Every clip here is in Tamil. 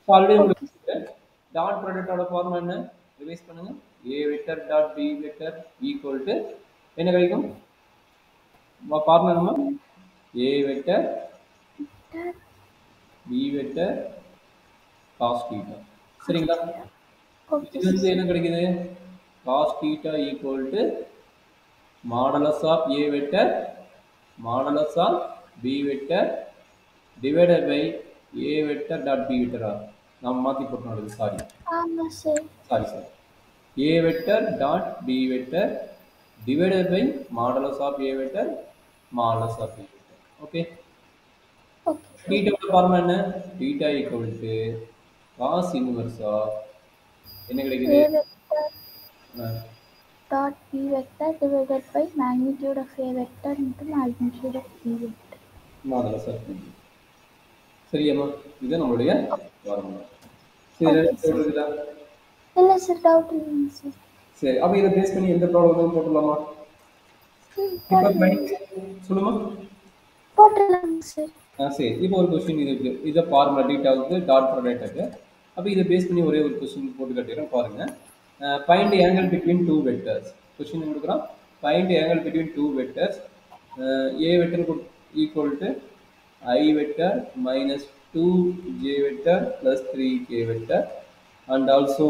ஸோ ஆல்ரெடி ஓகே உங்களுக்கு டாட் ப்ராடக்டோட ஃபார்ம் என்ன ரிவைஸ் பண்ணுங்க. A vector dot B vector equal to என்ன கிடைக்கும்? ஃபார்முலா நம்ம A vector sir. B vector cos theta. சரிங்களா? ஓகே இது வந்து சார். என்ன கிடைக்குது? Cos theta equal to modulus of A vector modulus of B vector divided by A vector dot B வெக்டரா நம்ம மாற்றி போட்டோம். சாரி ஆமாம் sir. Sorry sir a vector dot b vector divided by modulus of a vector modulus of b vector. Okay. Okay sir. Theta formula என்ன? theta equal to cos inverse of என்ன கிடைக்குது? A vector dot B vector divided by magnitude of A vector into magnitude of B vector. modulus of b. சரியாமா? இது நம்மளுடைய ஃபார்முலா. சரி ஓகே டவுட் சார். இருக்குதா? இல்லை சார், டவுட் இல்லைங்க சார். சரி அப்போ இதை பேஸ் பண்ணி எந்த ப்ராப்ளம் போட்டுடலாமா? இப்போ சொல்லுமா? போட்டுடலாங்க சார். சரி இப்போ ஒரு கொஸ்டின் இது இருக்கு. இதை ஃபார்முலா டீட்டாவுக்கு டாட் ப்ராடக்ட்டுக்கு அப்போ இதை பேஸ் பண்ணி ஒரே ஒரு கொஸ்டின் போட்டு கட்டிடுறேன் பாருங்க. Find angle between two vectors. Question கொடுக்குறோம். Find angle between two vectors. A vector equal to I vector minus two J vector plus three K vector and also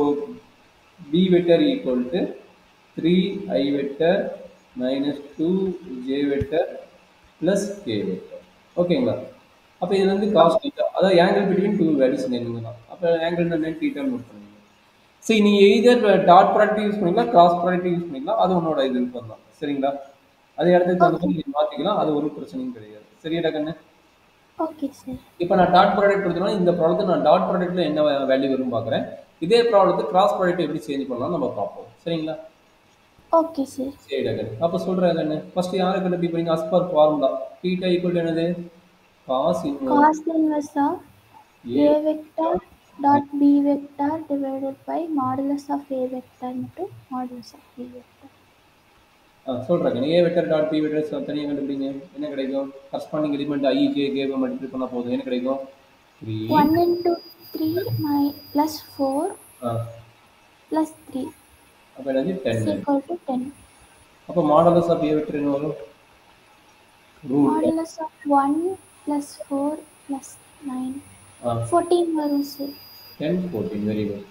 b vector equal to 3i vector minus 2j vector plus k vector. ஓகேங்களா? அப்போ இது வந்து காஸ் தீட்டா அதாவது ஆங்கிள் பிட்வீன் டூ வேல்யூஸ் என்னங்கன்னா அப்போ ஆங்கிள் என்ன தீட்டா நோட் பண்ணுவீங்க. சரி நீங்கள் எய்தர் டாட் ப்ராடக்ட் யூஸ் பண்ணிக்கலாம் கிராஸ் ப்ராடக்ட் யூஸ் பண்ணிக்கலாம். அது உன்னோட இது விருப்பம் தான். சரிங்களா? அது இடத்துக்கு தகுந்த ஓகே. மாதிரி நீங்கள் மாற்றிக்கலாம். அது ஒரு பிரச்சனையும் கிடையாது. சரியாடா கண்ணு? Okay sir. இப்போ நான் டாட் ப்ராடக்ட் கொடுத்தோம்னா இந்த ப்ராடக்ட் நான் டாட் ப்ராடக்ட்ல என்ன வேல்யூ வரும் பார்க்குறேன். இதே ப்ராடக்ட் கிராஸ் ப்ராடக்ட் எப்படி சேஞ்ச் பண்ணலாம் நம்ம பார்ப்போம். சரிங்களா? Okay sir. சரி டாக்டர் அப்போ சொல்கிறேன் என்ன ஃபர்ஸ்ட் யாரை கண்டுபிடி பண்ணி as per formula theta equal என்னது cos Cos inverse of A A vector dot B vector divided by modulus of A vector into modulus of B vector. சொல்கிறேன் A vector dot B vector தனியாக கண்டுபிடிங்க. என்ன கிடைக்கும்? கரஸ்பாண்டிங் எலிமெண்ட் ஐ ஜே கேவை மல்டிப்ளை பண்ணால் போதும். என்ன கிடைக்கும்? 1 into 3 plus 4 plus 3 அப்போ என்னது is 10. equal to 10. அப்போ மாடலஸ் ஆஃப் ஏ வெக்டர் என்ன வரும்? Root Modulus of 1 plus 4 plus 9. 14 வரும் sir. 10 14 very good.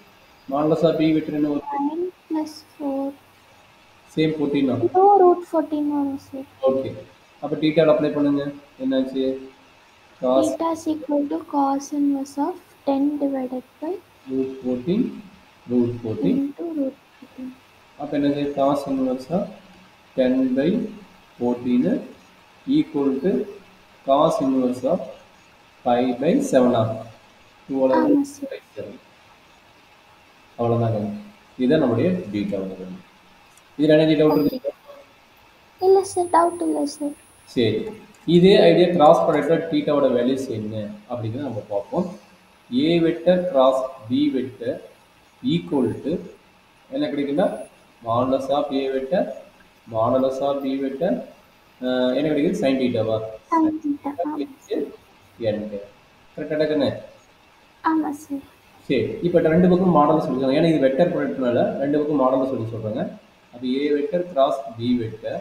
Modulus of B vector என்ன வரும்? 9 plus 4. சேம் 14 2 root 14 வரும் சார். ஓகே அப்போ டீட்டால் அப்ளை பண்ணுங்க. என்னாச்சு? Cos Theta is equal to cos inverse of 10 divided by root 14 into root 14. அப்போ என்னது? Cos inverse of 10 by 14 equal to cos inverse of 5 by 7 ஆமாம் சார். 7 அவ்வளோதாங்க. இதுதான் நம்முடைய டீட்டா வந்து. இதில் என்ன டவுட் ஓகே. இருக்கு? இல்லை சார், டவுட் இல்லை சார். சரி இதே ஐடியா கிராஸ் ப்ராடக்ட் டீட்டாவோட வேல்யூஸ் என்ன அப்படிங்கிறத நம்ம பார்ப்போம். A vector cross B vector equal to என்ன கிடைக்குன்னா modulus of A vector modulus of B vector என்ன கிடைக்குது? சைன் டீட்டாவா? sin theta. ஆமாம். என் கரெக்டாக கண்ணு? ஆமாம் சார். சரி இப்போ ரெண்டு பக்கம் மாடல் சொல்லிடுவாங்க. ஏன்னா இது வெக்டர் ப்ராடக்ட்னால ரெண்டு பக்கம் மாடல் சொல்லி சொல்கிறாங்க. அப்போ A vector cross B vector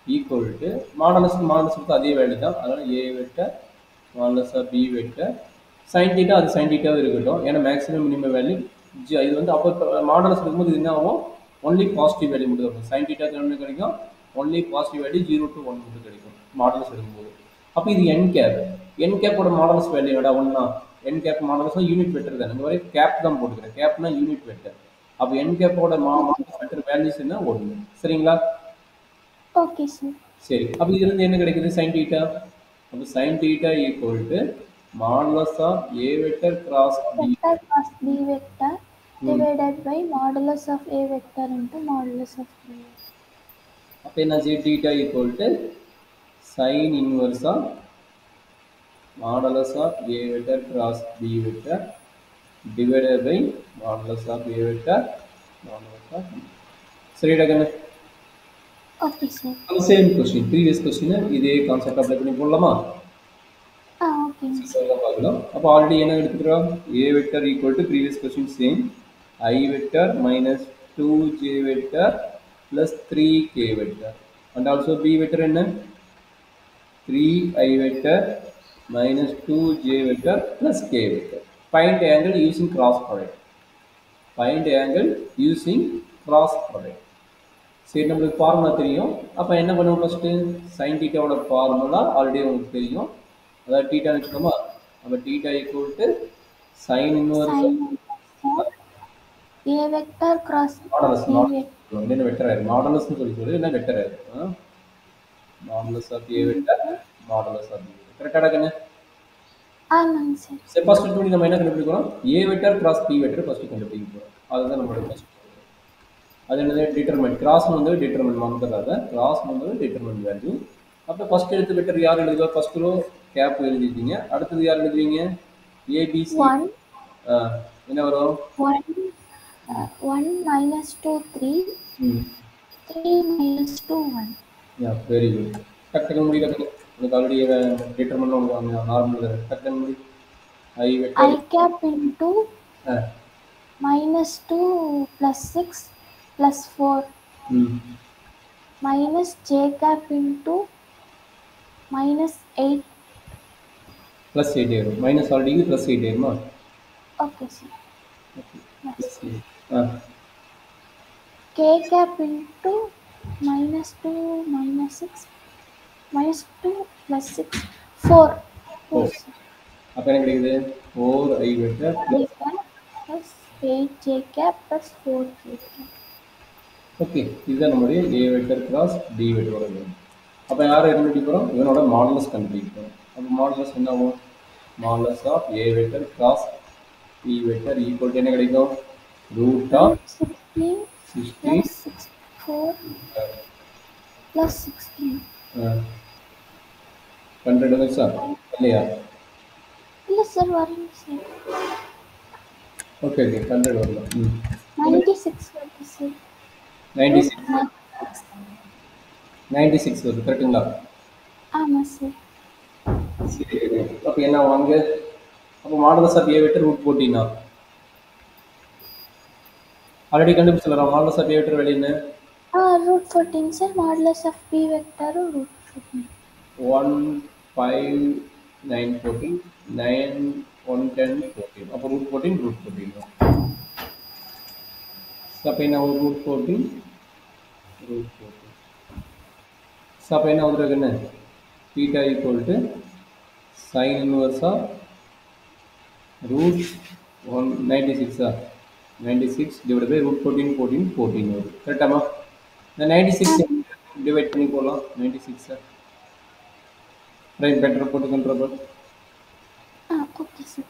equal to modulus கொடுத்து அதே வேல்யூ தான். அதனால் A vector modulus of B vector sine theta அது சைன் டீட்டாவே இருக்கட்டும். ஏன்னா மேக்ஸிமம் மினிமம் வேல்யூ இது வந்து அப்போ மாடலஸ் இருக்கும்போது இது என்ன ஆகும்? ஒன்லி பாசிட்டிவ் வேல்யூ மட்டும் இருக்கும். சைன் டீட்டா என்ன கிடைக்கும்? ஒன்லி பாசிட்டிவ் வேல்யூ 0 to 1 மட்டும் கிடைக்கும் மாடலஸ் இருக்கும்போது. அப்போ இது என் கேப்போட மாடலஸ் வேல்யூ விட ஒன்றா n cap modulus unit vector தான். இந்த மாதிரி கேப் தான் போட்டுக்கிறேன். கேப்னா யூனிட் வெக்டர். அப்போ என் கேப்போட மாடல்ஸ் வெக்டர் வேல்யூஸ் என்ன? 1. சரிங்களா? Okay sir. சரி அப்போ இதுலேருந்து என்ன கிடைக்குது? Sine theta. அப்போ sine theta equal to modulus of A vector cross B Vector cross B vector divided by modulus of A vector into modulus of B vector. அப்போ என்ன? Theta equal to sine inverse of modulus of A vector cross B vector divided by modulus of A vector modulus of B. சரிடா கண்ணு? Okay sir. Same question previous question இதே கான்செப்ட் அப்ளை பண்ணி போடலாமா? ஓகே. ஓகேங்க சார். சீக்கிரம் பார்க்கலாம். அப்போ ஆல்ரெடி என்ன எடுத்துக்கிறோம்? A vector equal to previous question same. I vector minus 2j vector plus 3k vector. And also B vector என்ன? 3i vector minus 2j vector plus k vector. Find angle using cross product. Find angle using cross product. சரி, நம்மளுக்கு ஃபார்முலா தெரியும். அப்போ என்ன பண்ணுவோம்? ஃபஸ்ட்டு சைன் டீட்டாவோட ஃபார்முலா ஆல்ரெடி உங்களுக்கு தெரியும். அதாவது டீட்டான்னு வச்சுக்கோமா. அப்போ theta equal to sine inverse Sin A vector cross modulus A vector. என்ன வெக்டர் ஆயிரும், மாடலஸ்னு சொல்லி என்ன வெக்டர் ஆயிரும், modulus of A vector modulus of B vector. கரெக்டாக கண்ணு? ஆமாங்க சார். சரி, ஃபர்ஸ்ட் டூ நம்ம என்ன கண்டுபிடிக்கிறோம்? A vector cross B vector first கண்டுபிடிக்கிறோம். அதுதான் நம்மளோட ஃபர்ஸ்ட். அது என்னது? டிட்டர்மெண்ட். கிராஸ் வந்து டிட்டர்மெண்ட் மறந்துடாத. கிராஸ் வந்து டிட்டர்மெண்ட் வேல்யூ. அப்போ ஃபர்ஸ்ட் எடுத்து வெக்டர் யார் எழுதுவா? ஃபர்ஸ்ட் ரோ கேப் எழுதிட்டீங்க. அடுத்தது யார் எழுதுவீங்க? ஏபிசி. என்ன வரும்? 1 minus 2 3 3 minus 2 1. யா, வெரி குட். டக்குனு முடி. டக்குனு உங்களுக்கு ஆல்ரெடி டிட்டர்மெண்ட் உங்களுக்கு நார்மல் டக்குனு முடி. ஐ I vector cap into minus 2 plus 6 plus 4 minus j cap into minus 8. Plus 8 ஆயிரும். மைனஸ் ஆல்ரெடி ப்ளஸ் 8 ஆயிருமா? Okay sir. Okay. Yes. Plus 8. K cap into minus 2 minus 6 minus 2 plus 6 4. 4 sir. அப்போ என்ன கிடைக்குது? 4i vector I cap plus 8 j cap plus 4 j cap. Okay. இதுதான் நம்மளுடைய ஏ வெக்டர் கிராஸ் டி வெக்டரோட வேணும். அப்போ யாரை கண்டுபிடிக்கிறோம்? இவனோட மாடலஸ் கண்டுபிடிக்கிறோம். அப்போ மாடலஸ் என்ன ஆகும்? Modulus of A vector cross B vector equal to என்ன கிடைக்கும்? Root of 16 16 plus 64 plus 16. 100 வந்துச்சா இல்லையா? இல்லை சார் வரல சார். ஓகே ஓகே, 100 வரலாம். 96 வருது சார். 96 96 வருது. கரெக்டுங்களா? ஆமாம் சார். சரி. அப்போ என்ன வாங்க? அப்போ modulus of A vector root 14 already கண்டுபிடிச்சிடலாம். Modulus of A vector value என்ன? root 14 sir. Modulus of B வெக்டரும் root 14. 1 5 9 14 9 1 10 14. அப்போ ரூட் 14 அப்போ என்ன ஆகும்? ரூட் 14 அப்போ என்ன வந்துருக்கு? என்ன theta equal to sine inverse of root 96 96 divide by root 14 வருது. கரெக்டாமா? இந்த 96 டிவைட் பண்ணி போடலாம். 96 ரைட் பெட்டர் போட்டு control. Okay sir.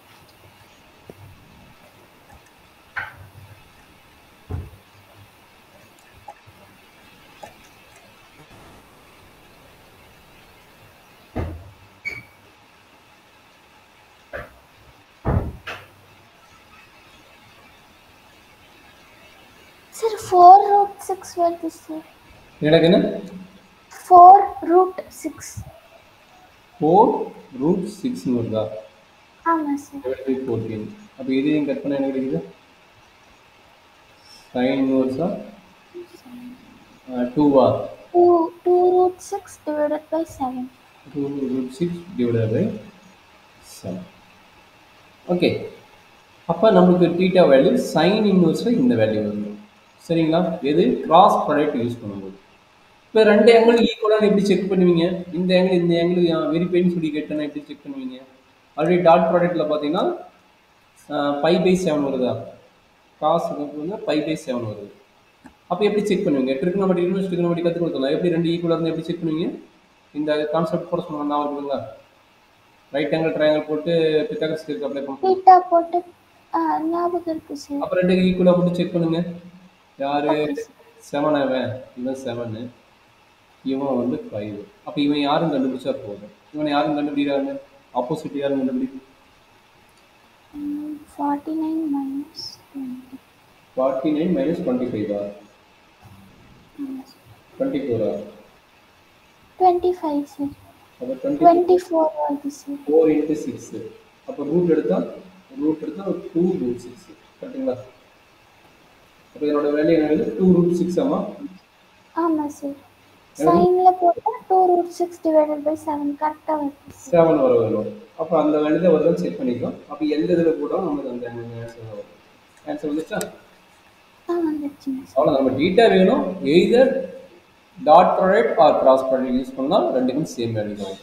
Sir 4 root 6 வருது சார். எனக்கு என்ன? 4 root 6. 4 ரூட் 6 வருதா? ஆமாம் சார். Divide by 14. அப்போ இதையும் கட் பண்ண என்ன கிடைக்குது? சைன் இன்வர்ஸா 2 2 root 6 divided by 7. 2 root 6 divided by 7. Okay. அப்போ நமக்கு தீட்டா வேல்யூ சைன் இன்வர்ஸில் இந்த வேல்யூ வரும். சரிங்களா? எது? கிராஸ் ப்ராடக்ட் யூஸ் பண்ணும்போது. இப்போ ரெண்டு ஆங்கிள் ஈக்குவலாக எப்படி செக் பண்ணுவீங்க? இந்த ஆங்கிள் வெரிஃபைன்னு சொல்லி கேட்டேன்னா எப்படி செக் பண்ணுவீங்க? ஆல்ரெடி டாட் ப்ராடக்ட்டில் பார்த்தீங்கன்னா π/7 வருதா? காசு வந்து π/7 வருது. அப்போ எப்படி செக் பண்ணுவீங்க? ட்ரிக்னோமெட்ரி கற்றுக் கொடுத்தலாம். எப்படி ரெண்டு ஈக்குவலாக இருந்தால் எப்படி செக் பண்ணுவீங்க? இந்த கான்செப்ட் கூட சொன்னாங்க, நான் இருக்குதுங்களா? ரைட் ஆங்கிள் ட்ரையாங்கிள் போட்டு பித்தாகரஸ் தியரம் அப்ளை பண்ணுவோம். தீட்டா போட்டு ஞாபகம் இருக்கு சார். அப்போ ரெண்டு ஈக்குவலாக போட்டு செக் பண்ணுங்க. யாரு? 7 இவன் 7, இவன் வந்து 5. அப்போ இவன் யாரும் கண்டுபிடிச்சா போதும். இவனை யாரும் கண்டுபிடிக்கிறாங்க? ஆப்போசிட் யாரும் கண்டுபிடிக்கும்? 49 minus 20. 49 minus 25 24 25 sir. அப்போ 24 வருது சார். 24 இன்ட்டு 6. அப்போ ரூட் எடுத்தால் 2 ரூட் 6 கரெக்டுங்களா? அப்போ இதனோட வேல்யூ என்னது 2 ரூட் 6 ஆமா? ஆமாம் சார். சைனில் போட்டால் 2√6/7 கரெக்டாக வருது சார். 7 வரும். அப்போ அந்த வேல்யூ தான் வருதுன்னு செக் பண்ணிக்கலாம். அப்போ எந்த இதில் கூட நமக்கு அந்த ஆன்சர் வரும். ஆன்சர் வந்துச்சா? வந்துச்சுங்க சார். அவ்வளோ நம்ம டீட்டா வேணும். Either dot product or cross product use பண்ணால் ரெண்டுக்கும் சேம் வேல்யூ தான்.